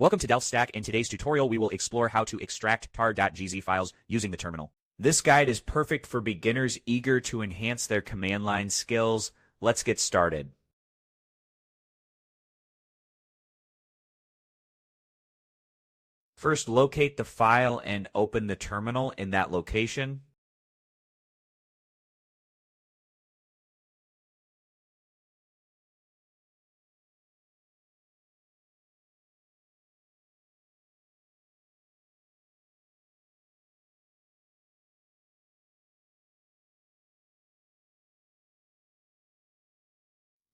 Welcome to DelphStack. In today's tutorial, we will explore how to extract tar.gz files using the terminal. This guide is perfect for beginners eager to enhance their command line skills. Let's get started. First, locate the file and open the terminal in that location.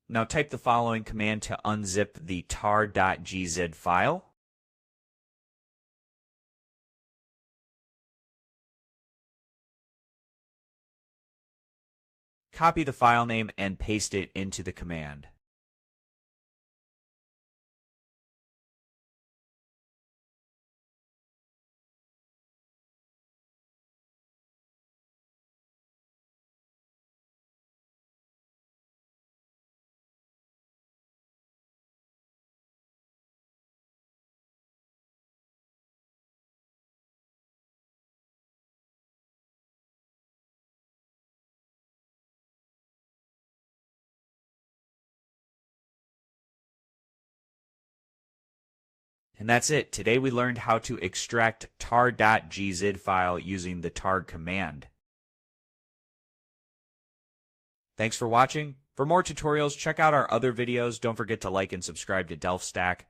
Now type the following command to unzip the tar.gz file. Copy the file name and paste it into the command. And that's it. Today we learned how to extract tar.gz file using the tar command. Thanks for watching. For more tutorials, check out our other videos. Don't forget to like and subscribe to DelphStack.